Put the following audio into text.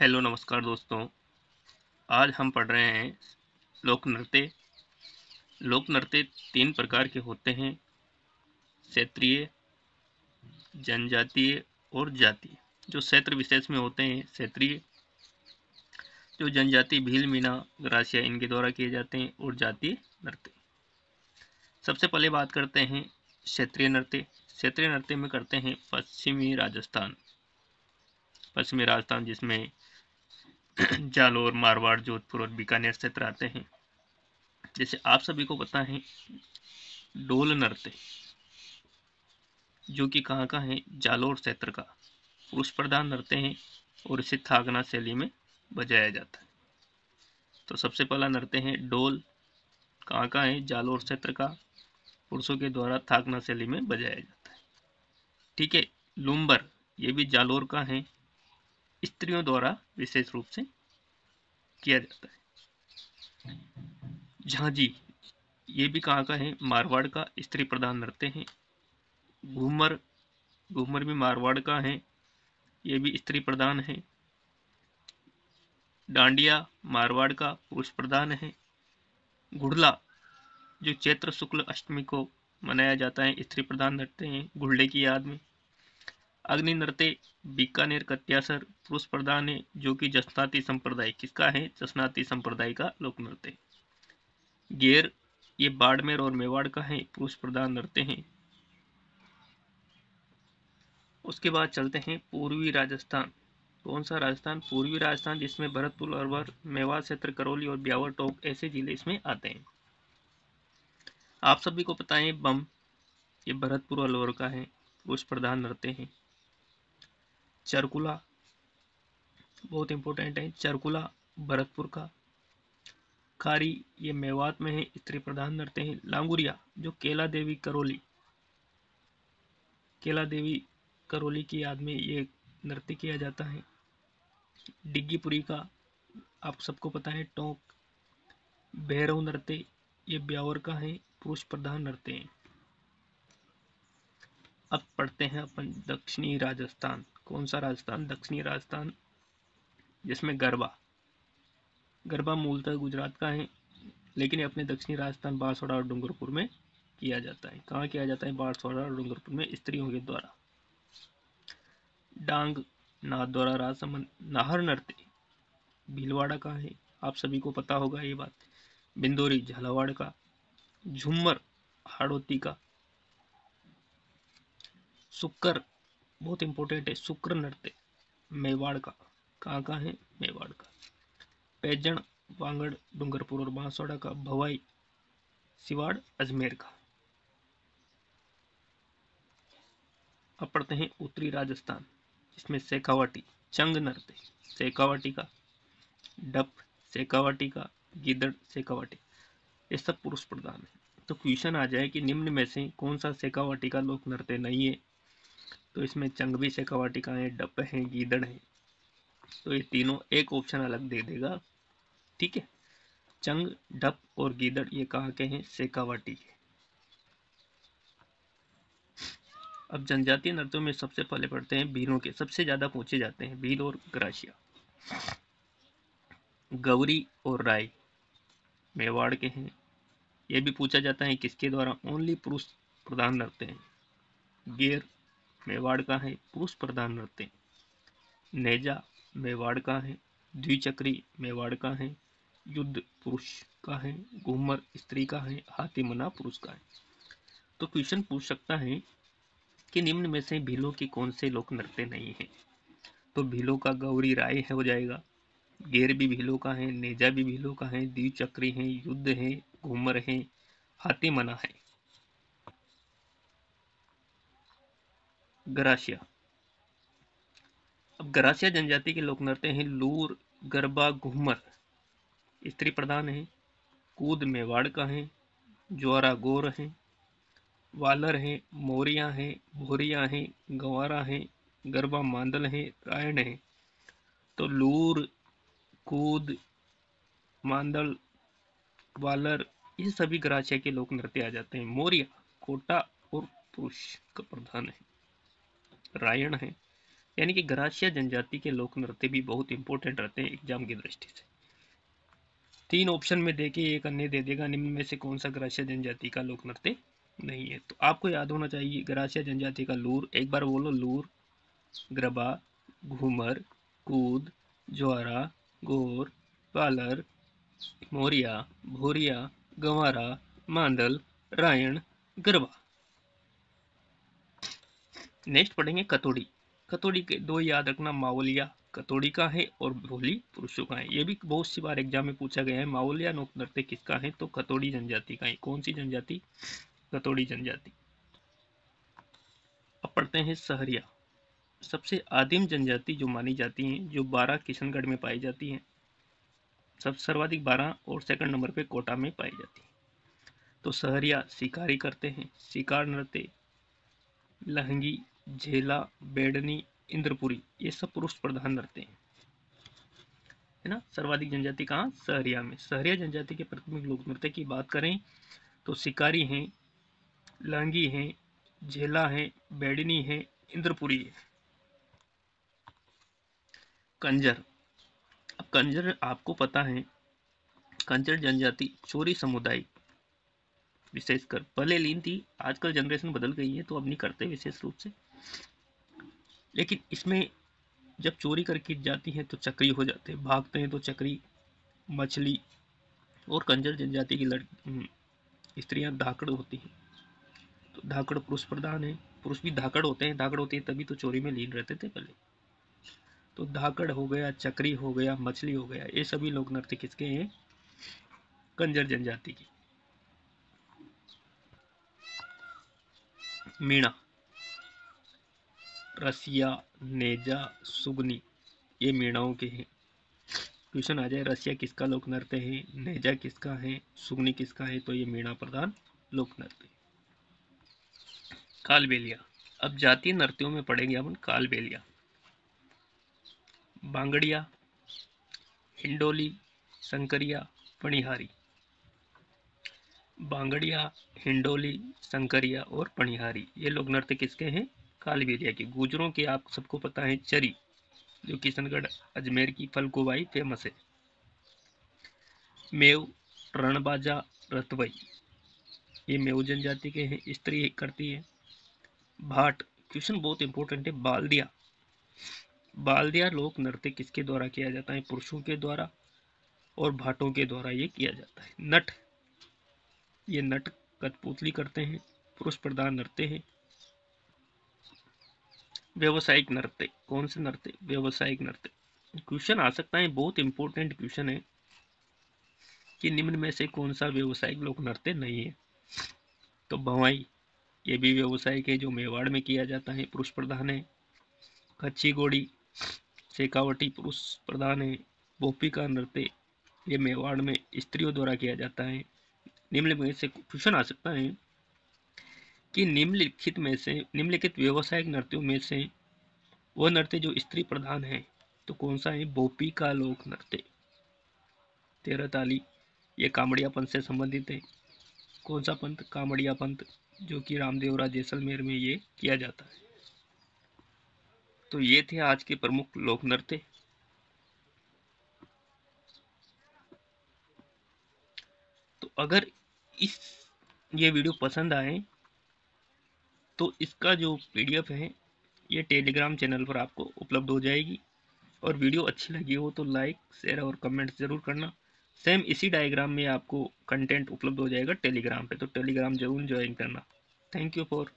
Hello नमस्कार दोस्तों। आज हम पढ़ रहे हैं लोक नृत्य। लोक नृत्य तीन प्रकार के होते हैं: क्षेत्रीय, जनजातीय और जातीय। जो क्षेत्र विशेष में होते हैं क्षेत्रीय, जो जनजाति भील, मीना, ग्रासिया इनके द्वारा किए जाते हैं, और जातीय नृत्य। सबसे पहले बात करते हैं क्षेत्रीय नृत्य। क्षेत्रीय नृत्य में करते हैं पश्चिमी राजस्थान जिसमें जालोर, मारवाड़, जोधपुर और बीकानेर क्षेत्र आते हैं। जैसे आप सभी को पता है डोल नृत्य, जो कि कहाँ का है, जालोर क्षेत्र का पुरुष प्रधान नृत्य है और इसे थागना शैली में बजाया जाता है। तो सबसे पहला नृत्य है डोल, कहाँ का है, जालोर क्षेत्र का, पुरुषों के द्वारा थागना शैली में बजाया जाता है। ठीक है। लुम्बर, ये भी जालोर का है, स्त्रियों द्वारा विशेष रूप से किया जाता है। झांझी, ये भी कहाँ का है, मारवाड़ का स्त्री प्रधान नृत्य है। घूमर, घूमर भी मारवाड़ का है, ये भी स्त्री प्रधान है। डांडिया मारवाड़ का पुरुष प्रधान है। गुड़ला, जो चैत्र शुक्ल अष्टमी को मनाया जाता है, स्त्री प्रधान नृत्य है गुड़ले की याद में। अग्नि नृत्य बीकानेर कत्यासर पुरुष प्रधान है, जो कि जसनाती संप्रदाय किसका है, जसनाती संप्रदाय का लोक नृत्य है। गेर, ये बाड़मेर और मेवाड़ का है, पुरुष प्रधान नृत्य है। उसके बाद चलते हैं पूर्वी राजस्थान। कौन सा राजस्थान, पूर्वी राजस्थान, जिसमें भरतपुर, अलवर, मेवात क्षेत्र, करौली और ब्यावर टोक ऐसे जिले इसमें आते हैं। आप सभी को पता है बम, ये भरतपुर अलवर का है, पुरुष प्रधान नृत्य है। चरकुला, बहुत इंपॉर्टेंट है, चरकुला भरतपुर का। खारी, ये मेवात में है, स्त्री प्रधान नृत्य है। लांगुरिया, जो केला देवी करौली की याद में ये नृत्य किया जाता है। डिग्गीपुरी का आप सबको पता है टोंक। भैरव नृत्य, ये ब्यावर का है, पुरुष प्रधान नृत्य है। अब पढ़ते हैं अपन दक्षिणी राजस्थान। कौन सा राजस्थान, दक्षिणी राजस्थान, जिसमें गरबा, गरबा मूलतः गुजरात का है, लेकिन अपने दक्षिणी राजस्थान बांसवाड़ा और डूंगरपुर में किया जाता है। कहाँ किया जाता है, बांसवाड़ा और डूंगरपुर में स्त्रियों के द्वारा। डांग, नाथद्वारा राजसमंद। नाहर नृत्य भीलवाड़ा का है, आप सभी को पता होगा ये बात। बिंदोरी झालावाड़ का। झूमर हाड़ौती का। शुक्र, बहुत इंपॉर्टेंट है, शुक्र नृत्य मेवाड़ का। कहाँ का है, मेवाड़ का। पैजण वांगड़ डूंगरपुर और बांसवाड़ा का। भवाई सिवाड़ अजमेर का। अब पढ़ते हैं उत्तरी राजस्थान, जिसमें शेखावाटी, चंग नृत्य शेखावाटी का। डप शेखावाटी का। गिदड़ शेखावाटी, ये सब पुरुष प्रधान है। तो क्वेश्चन आ जाए कि निम्न में से कौन सा शेखावाटी का लोक नृत्य नहीं है, तो इसमें चंग भी शेखावाटी का है, डप है, गीदड़ है। तो ये तीनों एक ऑप्शन अलग दे देगा। ठीक है। चंग, डप और गीदड़ ये कहाँ के हैं, शेखावाटी के। अब जनजातीय नृत्यों में सबसे पहले पढ़ते हैं भीलों के, सबसे ज्यादा पूछे जाते हैं भील और ग्रासिया। गौरी और राय मेवाड़ के हैं, ये भी पूछा जाता है किसके द्वारा, ओनली पुरुष प्रधान नृत्य हैं। गेर मेवाड़ का है, पुरुष प्रधान नृत्य। नेजा मेवाड़ का है। द्विचक्री मेवाड़ का है। युद्ध पुरुष का है। घूमर स्त्री का है। हाथी मना पुरुष का है। तो क्वेश्चन पूछ सकता है कि निम्न में से भीलों के कौन से लोक नृत्य नहीं है, तो भीलों का गौरी राय हो जाएगा। गेर भी भीलों का है, नेजा भी भीलों का है, द्विचक्री है, युद्ध है, घूमर है, हाथी मना है। गरासिया, अब गरासिया जनजाति के लोक नृत्य हैं लूर, गरबा, घूमर स्त्री प्रधान है। कूद मेवाड़ का है। ज्वारा गोर है। वालर है, मोरिया है, भोरिया है, गंवारा है, गरबा मांदल है, रायण है। तो लूर, कूद, मांदल, वालर, ये सभी गरासिया के लोक नृत्य आ जाते हैं। मोरिया कोटा और पुरुष का प्रधान है। रायण है, यानी कि गरासिया जनजाति के लोक नृत्य भी बहुत इंपॉर्टेंट रहते हैं एग्जाम की दृष्टि से। 3 ऑप्शन में देके एक अन्य दे देगा, निम्न में से कौन सा गरासिया जनजाति का लोक नृत्य नहीं है। तो आपको याद होना चाहिए गरासिया जनजाति का लूर, एक बार बोलो लूर, गरबा, घूमर, कूद, ज्वारा, गोर, पालर, मोरिया, भोरिया, गंवारा, मांदल, रायण, गरबा। नेक्स्ट पढ़ेंगे कतोड़ी। कतोड़ी के दो याद रखना, मावलिया कतोड़ी का है और भोली पुरुषों का है। ये भी बहुत सी बार एग्जाम में पूछा गया है। मावलिया लोक नृत्य किसका है, तो कतोड़ी जनजाति का है। कौन सी जनजाति, कतोड़ी जनजाति। अब पढ़ते हैं सहरिया। सबसे आदिम जनजाति जो मानी जाती है, जो 12 किशनगढ़ में पाई जाती है, सब सर्वाधिक 12 और सेकंड नंबर पे कोटा में पाई जाती है। तो सहरिया शिकारी करते हैं, शिकार नृत्य, लहंगी, झेला, बेडनी, इंद्रपुरी, ये सब पुरुष प्रधान नृत्य हैं, है ना। सर्वाधिक जनजाति कहाँ, सहरिया में। सहरिया जनजाति के प्राथमिक लोक नृत्य की बात करें तो शिकारी हैं, लहंगी हैं, झेला है, बेडनी है, इंद्रपुरी है। कंजर। अब कंजर आपको पता है, कंजर जनजाति चोरी समुदाय विशेषकर पहले लीन थी, आजकल जनरेशन बदल गई है तो अब नहीं करते विशेष रूप से, लेकिन इसमें जब चोरी करके जाती हैं तो चक्री हो जाते हैं, भागते हैं तो चक्री, मछली। और कंजर जनजाति की स्त्रियां धाकड़ होती हैं, तो धाकड़ पुरुष प्रधान है। पुरुष भी धाकड़ होते हैं, धाकड़ होती है तभी तो चोरी में लीन रहते थे पहले। तो धाकड़ हो गया, चक्री हो गया, मछली हो गया, ये सभी लोक नृत्य किसके हैं, कंजर जनजाति की। मीणा, रसिया, नेजा, सुगनी, ये मीणाओं के हैं। क्वेश्चन आ जाए रसिया किसका लोक नृत्य है, नेजा किसका है, सुगनी किसका है, तो ये मीणा प्रधान लोक नृत्य। कालबेलिया। अब जातीय नृत्यों में पढ़ेंगे अपन कालबेलिया, बांगड़िया, हिंडोली, संकरिया, पणिहारी। बांगड़िया, हिंडोली, संकरिया और पणिहारी, ये लोक नृत्य किसके हैं, कालबेलिया के। गुजरों के आप सबको पता है चरी, जो किशनगढ़ अजमेर की फलकुबाई फेमस है। मेव, रणबाजा, रतवई, ये मेव जनजाति के हैं, स्त्री करती है। भाट, क्वेश्चन बहुत इंपॉर्टेंट है, बाल्दिया। बाल्दिया लोक नृत्य किसके द्वारा किया जाता है, पुरुषों के द्वारा, और भाटों के द्वारा ये किया जाता है। नट, ये नट कठपुतली करते हैं, पुरुष प्रधान नृत्य है। व्यवसायिक नृत्य, कौन से नृत्य, व्यवसायिक नृत्य। क्वेश्चन आ सकता है, बहुत इंपॉर्टेंट क्वेश्चन है कि निम्न में से कौन सा व्यवसायिक लोक नृत्य नहीं है, तो भवाई, ये भी व्यवसायिक है, जो मेवाड़ में किया जाता है, पुरुष प्रधान है। कच्ची घोड़ी, शेखावटी, पुरुष प्रधान है। भोपी का नृत्य, ये मेवाड़ में स्त्रियों द्वारा किया जाता है। निम्न में से क्वेश्चन आ सकता है कि निम्नलिखित व्यवसायिक नृत्यों में से वह नृत्य जो स्त्री प्रधान है, तो कौन सा है, भोपी का लोक नृत्य। 13 ताली, ये कामड़िया पंथ से संबंधित है। कौन सा पंथ, कामड़िया पंथ, जो कि रामदेवरा जैसलमेर में ये किया जाता है। तो ये थे आज के प्रमुख लोक नृत्य। तो अगर ये वीडियो पसंद आए तो इसका जो PDF है ये टेलीग्राम चैनल पर आपको उपलब्ध हो जाएगी, और वीडियो अच्छी लगी हो तो लाइक, शेयर और कमेंट जरूर करना। सेम इसी डायग्राम में आपको कंटेंट उपलब्ध हो जाएगा टेलीग्राम पे, तो टेलीग्राम जरूर ज्वाइन करना। Thank you for